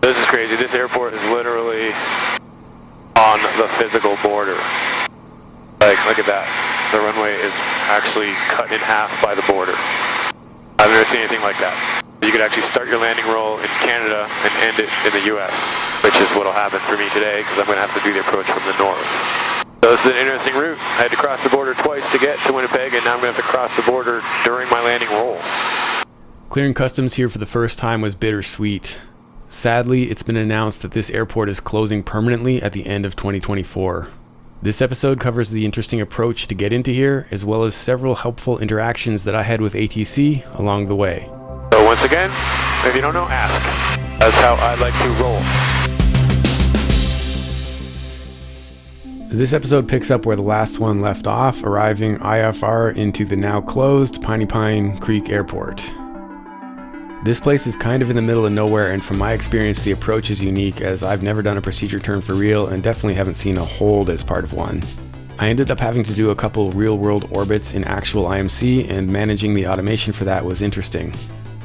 This is crazy. This airport is literally on the physical border. Like, look at that. The runway is actually cut in half by the border. I've never seen anything like that. You could actually start your landing roll in Canada and end it in the US, which is what will happen for me today because I'm going to have to do the approach from the north. So this is an interesting route. I had to cross the border twice to get to Winnipeg, and now I'm going to have to cross the border during my landing roll. Clearing customs here for the first time was bittersweet. Sadly, it's been announced that this airport is closing permanently at the end of 2024. This episode covers the interesting approach to get into here, as well as several helpful interactions that I had with ATC along the way. So once again, if you don't know, ask. That's how I like to roll. This episode picks up where the last one left off, arriving IFR into the now closed Piney Creek Airport. This place is kind of in the middle of nowhere, and from my experience the approach is unique as I've never done a procedure turn for real and definitely haven't seen a hold as part of one. I ended up having to do a couple real-world orbits in actual IMC, and managing the automation for that was interesting.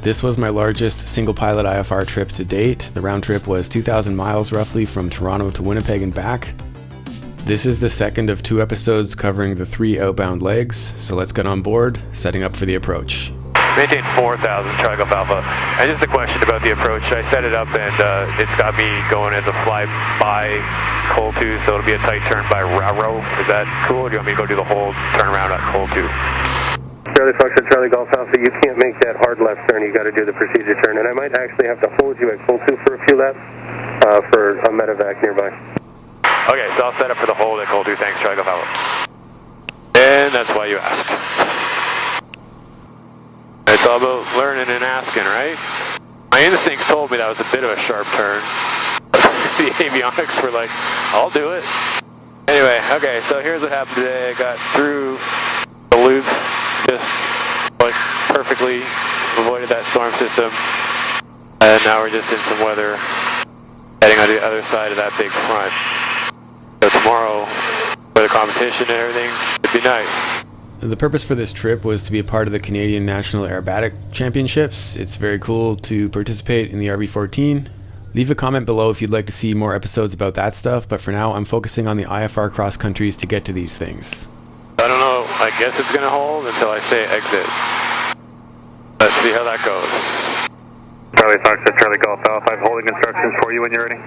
This was my largest single-pilot IFR trip to date. The round trip was 2,000 miles roughly from Toronto to Winnipeg and back. This is the second of 2 episodes covering the 3 outbound legs, so let's get on board, setting up for the approach. Maintain 4,000, Charlie Golf Alpha. And just a question about the approach. I set it up and it's got me going as a fly-by Col 2, so it'll be a tight turn by Raro. Is that cool, or do you want me to go do the whole turn around at Col 2? Charlie Fox, Charlie Golf Alpha, you can't make that hard left turn. You got to do the procedure turn. And I might actually have to hold you at Col 2 for a few laps for a medevac nearby. Okay, so I'll set up for the hold at Col 2. Thanks, Charlie Golf Alpha. And that's why you ask. It's all about learning and asking, right? My instincts told me that was a bit of a sharp turn. The Avionics were like, I'll do it. Anyway, okay, so here's what happened today. I got through the loop, just like perfectly avoided that storm system. And now we're just in some weather, heading on the other side of that big front. So tomorrow, for the competition and everything, it'd be nice. The purpose for this trip was to be a part of the Canadian National Aerobatic Championships. It's very cool to participate in the RV-14. Leave a comment below if you'd like to see more episodes about that stuff, but for now I'm focusing on the IFR cross countries to get to these things. I don't know, I guess it's going to hold until I say exit. Let's see how that goes. Charlie Fox, Charlie Golf Alpha, I have holding instructions for you when you're ready.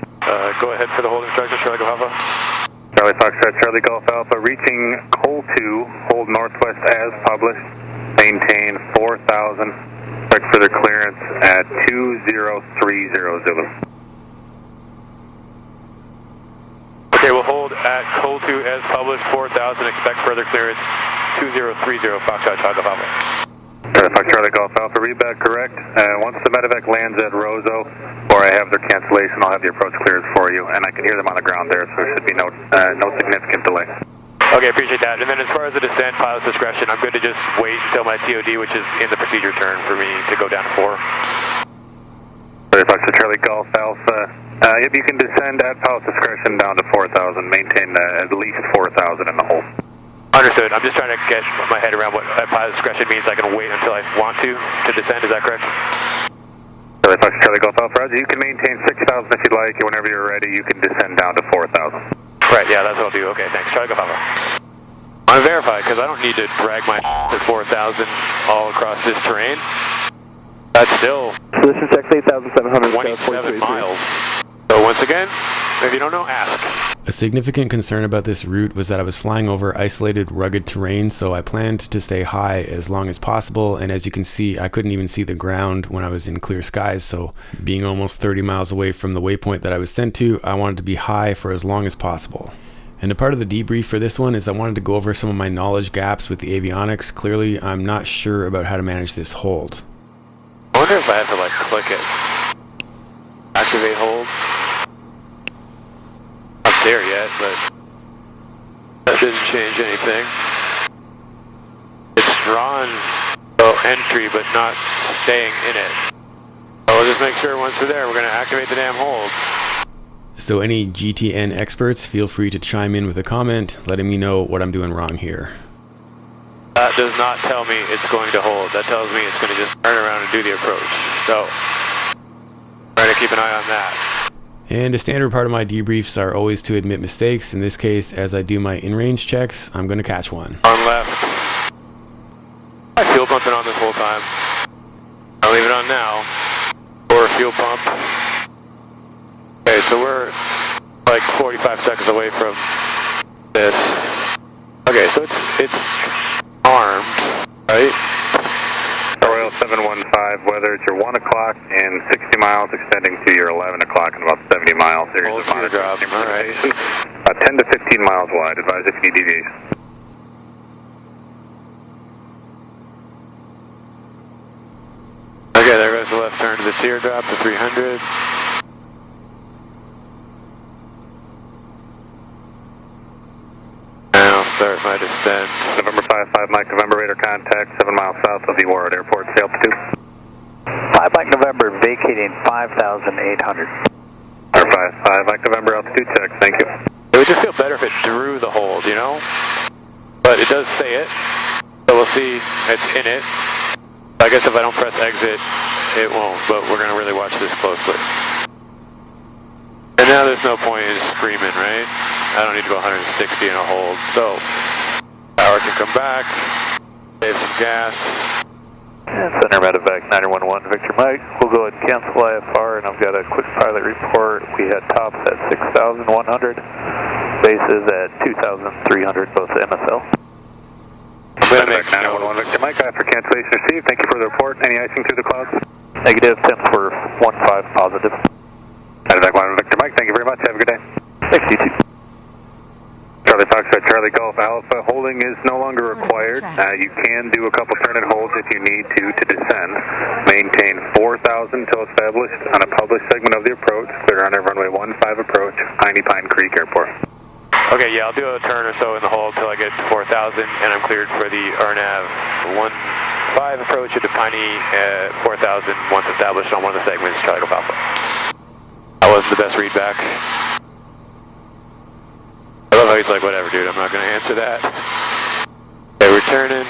Go ahead for the holding instructions, Charlie Golf Alpha. Charlie Fox, Charlie Golf Alpha, reaching Col 2, hold northwest as published, maintain 4,000, expect further clearance at 20300 Zulu. Okay, we'll hold at Col 2 as published, 4,000, expect further clearance, 2030 Foxtrot Charlie Golf Alpha. Charlie Fox, Charlie Golf Alpha, read back correct. Once the medevac lands at Roseau, or I have their cancellation, I'll have the approach cleared for you, and I can hear them on the ground there, so there should be no significant delay. Okay, appreciate that. And then as far as the descent, pilot's discretion, I'm good to just wait until my TOD, which is in the procedure turn for me to go down to 4. Charlie Fox, Charlie Golf Alpha, if you can descend at pilot's discretion down to 4,000, maintain at least 4,000 in the hole. Understood. I'm just trying to get my head around what pilot discretion means. I can wait until I want to descend. Is that correct? Charlie Fox, Charlie Golf Alpha, Roger. You can maintain 6,000 if you'd like. Whenever you're ready, you can descend down to 4,000. Right, yeah, that's what I'll do. Okay, thanks. Charlie Golf Alpha. I want to verify, because I don't need to drag my at 4,000 all across this terrain. That's still So this is X8700. 27 miles. So once again, if you don't know, ask. A significant concern about this route was that I was flying over isolated, rugged terrain, so I planned to stay high as long as possible, and as you can see, I couldn't even see the ground when I was in clear skies, so being almost 30 miles away from the waypoint that I was sent to, I wanted to be high for as long as possible. And a part of the debrief for this one is I wanted to go over some of my knowledge gaps with the avionics. Clearly, I'm not sure about how to manage this hold. I wonder if I have to like click it. Activate hold. Not there yet, but that didn't change anything. It's drawn entry, but not staying in it. So we'll just make sure once we're there, we're going to activate the damn hold. So any GTN experts, feel free to chime in with a comment, letting me know what I'm doing wrong here. That does not tell me it's going to hold. That tells me it's going to just turn around and do the approach. So, try to keep an eye on that. And a standard part of my debriefs are always to admit mistakes. In this case, as I do my in-range checks, I'm going to catch one. On left. I fuel pumping on this whole time. I'll leave it on now. Or fuel pump. Okay, so we're like 45 seconds away from this. Okay, so it's armed, right? Royal 715, weather, it's your 1 o'clock and 60 miles, extending to your 11 o'clock and about 70 miles. Series Hold of monitoring. teardrop, all right. 10 to 15 miles wide. Advise if you need deviation. Okay, there goes the left turn to the teardrop to 300. And I'll start my descent. November 55, Mike November, radar contact, 7 miles south of the Warroad Airport, say altitude. 5 Mike November, vacating 5,800. Or 55, Mike November, altitude check, thank you. It would just feel better if it drew the hold, you know? But it does say it, so we'll see it's in it. I guess if I don't press exit, it won't, but we're going to really watch this closely. And now there's no point in screaming, right? I don't need to go 160 in a hold, so power can come back, save some gas. And center medevac 911, Victor Mike. We'll go ahead and cancel IFR, and I've got a quick pilot report. We had tops at 6,100, bases at 2,300, both MSL. I'm going to make 911, Victor Mike, after cancellation received, thank you for the report. Any icing through the clouds? Negative, temps were 15 positive. Medevac 1, Victor Mike, thank you very much, have a good day. Thanks, you too. Charlie Foxtrot, Charlie Golf Alpha, holding is no longer required. You can do a couple turn and holds if you need to descend. Maintain 4,000 until established on a published segment of the approach. Clear on a runway 15 approach, Piney Pine Creek Airport. Okay, yeah, I'll do a turn or so in the hold until I get to 4,000, and I'm cleared for the RNAV 15 approach into Piney at 4,000 once established on one of the segments, Charlie Golf Alpha. That wasn't the best read back. I love how he's like, whatever, dude, I'm not going to answer that. Okay, we're turning.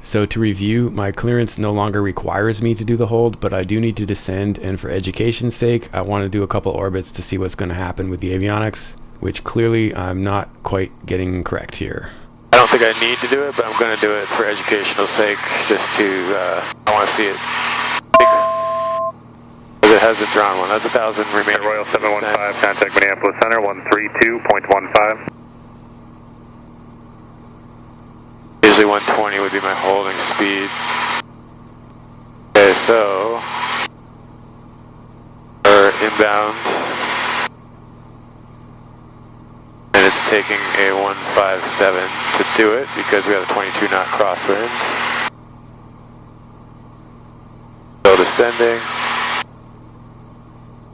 So to review, my clearance no longer requires me to do the hold, but I do need to descend, and for education's sake, I want to do a couple orbits to see what's going to happen with the avionics, which clearly I'm not quite getting correct here. I don't think I need to do it, but I'm going to do it for educational sake, just to, I want to see it. It hasn't drawn one. That's 1,000 remaining. Royal 715, contact Minneapolis Center, 132.15. Usually 120 would be my holding speed. Okay, so we're inbound, and it's taking a 157 to do it because we have a 22 knot crosswind. So descending.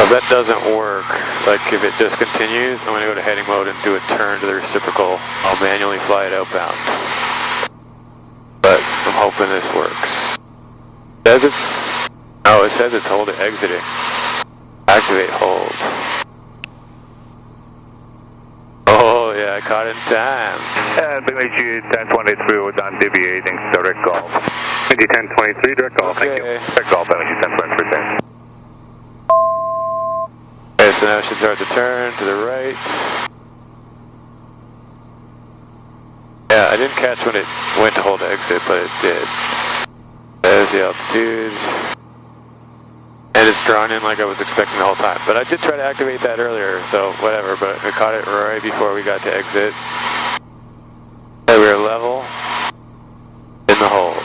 If that doesn't work, like if it just continues, I'm going to go to heading mode and do a turn to the reciprocal. I'll manually fly it outbound. But I'm hoping this works. It says it's hold it exiting. Activate hold. Oh yeah, I caught it in time. BMG 1023 was on deviating, direct golf. BMG 1023, direct golf, Okay. thank you. Direct golf, BMG 1023. Okay, so now I should start the turn to the right. Yeah, I didn't catch when it went to hold exit, but it did. There's the altitude. And it's drawn in like I was expecting the whole time. But I did try to activate that earlier, so whatever, but I caught it right before we got to exit. Okay, we were level in the hold.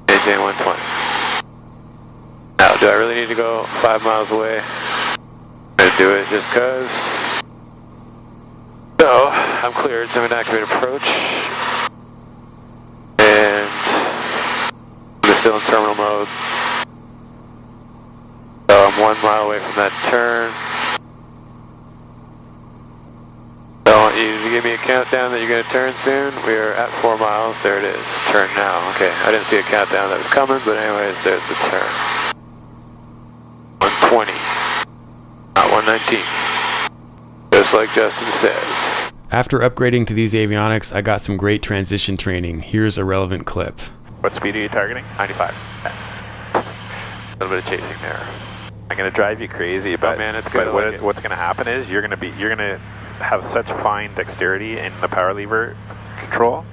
Maintain 120. Now, do I really need to go 5 miles away? I'm going to do it just because. So, I'm cleared, so I'm going to activate approach. And I'm still in terminal mode. So I'm 1 mile away from that turn. So I want you to give me a countdown that you're going to turn soon. We are at 4 miles. There it is. Turn now. Okay, I didn't see a countdown that was coming, but anyways, there's the turn. 120, not 119, just like Justin says. After upgrading to these avionics, I got some great transition training. Here's a relevant clip. What speed are you targeting? 95. A little bit of chasing there. I going to drive you crazy, but man, it's good. But what's going to happen is you're going to have such fine dexterity in the power lever control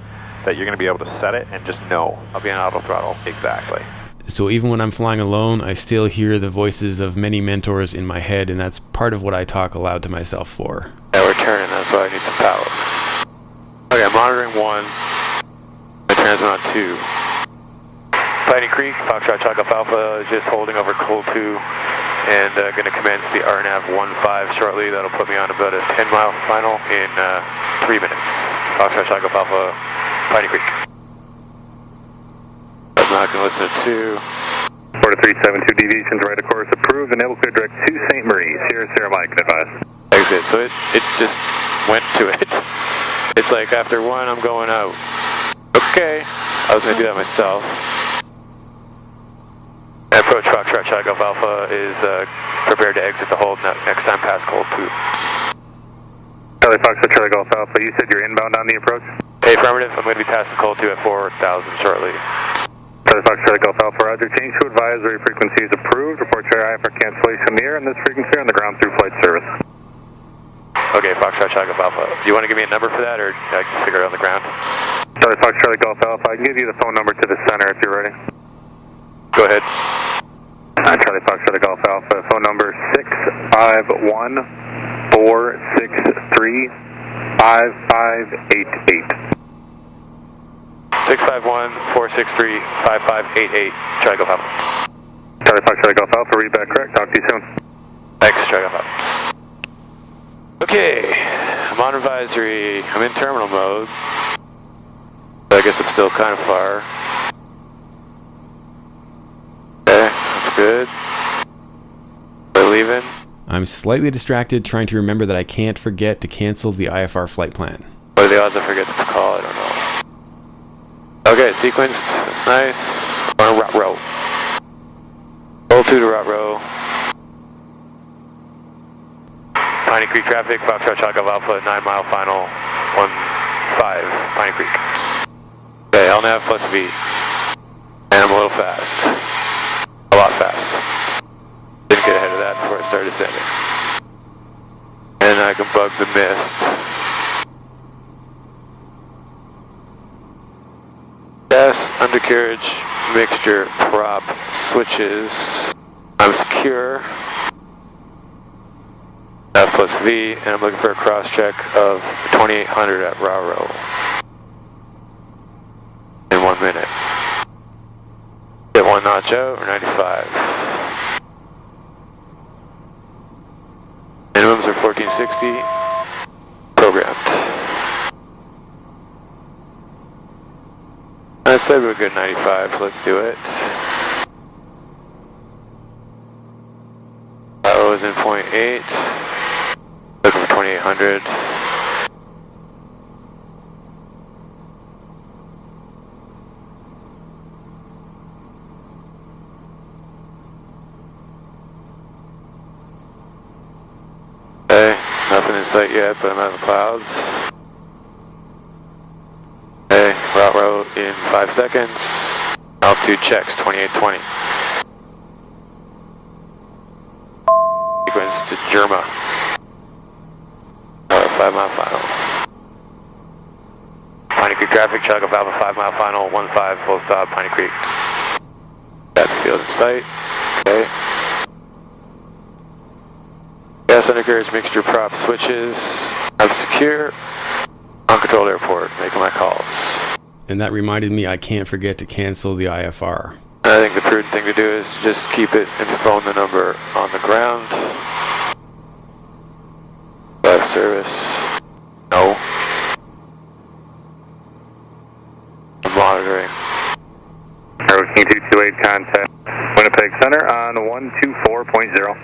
that you're going to be able to set it and just know. I'll be on auto throttle. Exactly. So even when I'm flying alone, I still hear the voices of many mentors in my head, and that's part of what I talk aloud to myself for. Yeah, we're turning, that's why I need some power. Okay, monitoring 1. My transmit on 2. Piney Creek, Foxtrot Chocolate Alpha, just holding over Coal 2, and going to commence the RNAV 15 shortly. That'll put me on about a 10-mile final in 3 minutes. Foxtrot Chocolate Alpha, Piney Creek. I'm not going to listen to 2. 4372 deviations, right of course approved, and able clear direct to St. Marie. Sierra Mike, advise. Exit, so it just went to it. It's like after 1, I'm going out. Okay, I was going to do that myself. Approach Foxtrot Chocolate Alpha is prepared to exit the hold next time past Cold 2. Charlie Foxtrot Charlie Golf Alpha, you said you're inbound on the approach? Hey, affirmative, I'm going to be passing Cold 2 at 4,000 shortly. Charlie Foxtrot Charlie Golf Alpha, roger. Change to advisory frequency is approved. Report your IFR cancellation in the air and this frequency on the ground through flight service. Okay, Foxtrot Chocolate Alpha. Do you want to give me a number for that, or I can just figure it on the ground? Charlie Foxtrot Charlie Golf Alpha, I can give you the phone number to the center if you're ready. Go ahead. Charlie Foxtrot Charlie Golf Alpha, phone number 651-463-5588. 651-463-5588, Charlie Golf Alpha. Charlie Foxtrot Charlie Golf Alpha, read back correct. Talk to you soon. Thanks, Charlie Golf Alpha. Okay, I'm on advisory. I'm in terminal mode. I guess I'm still kind of far. Okay, that's good. We're leaving. I'm slightly distracted trying to remember that I can't forget to cancel the IFR flight plan. What are the odds I forget to call? I don't know. Okay, sequenced. That's nice. We're on Rot Row. Roll 2 to Rot Row. Piney Creek traffic, Foxtrot Chocolate Alpha, 9-mile final, 15, Piney Creek. Okay, LNAV plus V. And I'm a little fast. A lot fast. Didn't get ahead of that before I started descending. And I can bug the mist. Gas, undercarriage, mixture, prop, switches. I'm secure. F plus V, and I'm looking for a cross check of 2800 at Raro. In 1 minute. Get 1 notch out, or 95. Minimums are 1460. Programmed. I said we were good 95, so let's do it. Raro is in 0.8. Looking for 2800. Okay, nothing in sight yet, but I'm out of the clouds. Okay, route row in 5 seconds. Altitude checks 2820. Sequence to Germa. 5-mile final. Piney Creek traffic, Chocolate Alpha 5-mile final, 15, full stop, Piney Creek. Got the field in sight. Okay. Gas undercarriage mixture prop switches. I'm secure. Uncontrolled airport, making my calls. And that reminded me I can't forget to cancel the IFR. I think the prudent thing to do is just keep it and phone the number on the ground. Live service. No. I'm monitoring. Aero King 228 contact Winnipeg Center on 124.0.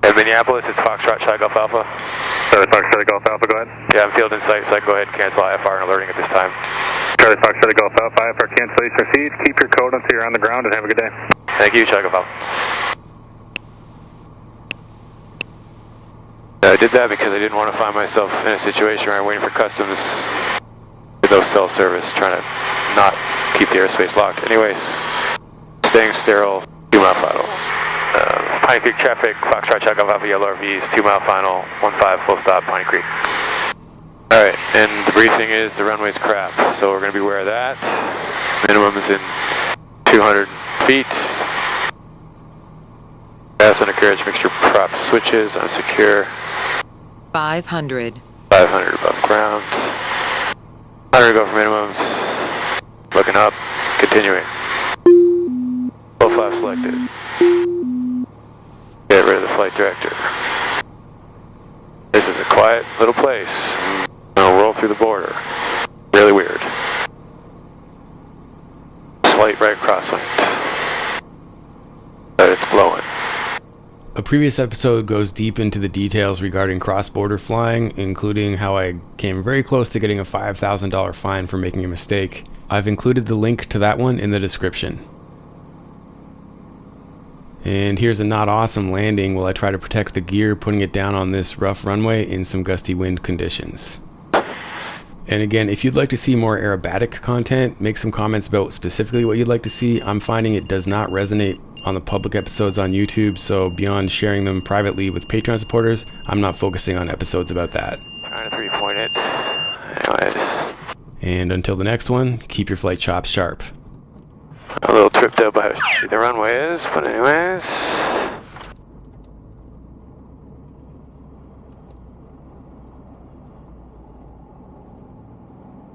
In Minneapolis, it's Foxtrot Chocolate Alpha. Charlie Foxtrot Golf Alpha, go ahead. Yeah, I'm field in sight, so I can go ahead and cancel IFR and alerting at this time. Charlie Foxtrot Golf Alpha, IFR cancellation received. Keep your code until you're on the ground and have a good day. Thank you, Chocolate Alpha. I did that because I didn't want to find myself in a situation where I'm waiting for customs with no cell service, trying to not keep the airspace locked. Anyways, staying sterile, 2 mile final. Pine Creek traffic, Foxtrot Chuck Alpha Yellow RVs, 2 mile final, 15 full stop, Pine Creek. Alright, and the briefing is the runway's crap, so we're going to be aware of that. Minimum is in 200 feet. Gas undercarriage mixture prop switches, unsecure. 500. 500 above ground. 100 go for minimums. Looking up, continuing. Full flap selected. Get rid of the flight director. This is a quiet little place. I'm gonna roll through the border. Really weird. Slight right crosswind. But it's blowing. A previous episode goes deep into the details regarding cross-border flying, including how I came very close to getting a $5,000 fine for making a mistake. I've included the link to that one in the description. And here's a not awesome landing while I try to protect the gear, putting it down on this rough runway in some gusty wind conditions. And again, if you'd like to see more aerobatic content, make some comments about specifically what you'd like to see. I'm finding it does not resonate on the public episodes on YouTube, so beyond sharing them privately with Patreon supporters, I'm not focusing on episodes about that. Trying to 3-point it. Anyways. And until the next one, keep your flight chops sharp. A little tripped out by how shitty the runway is, but anyways.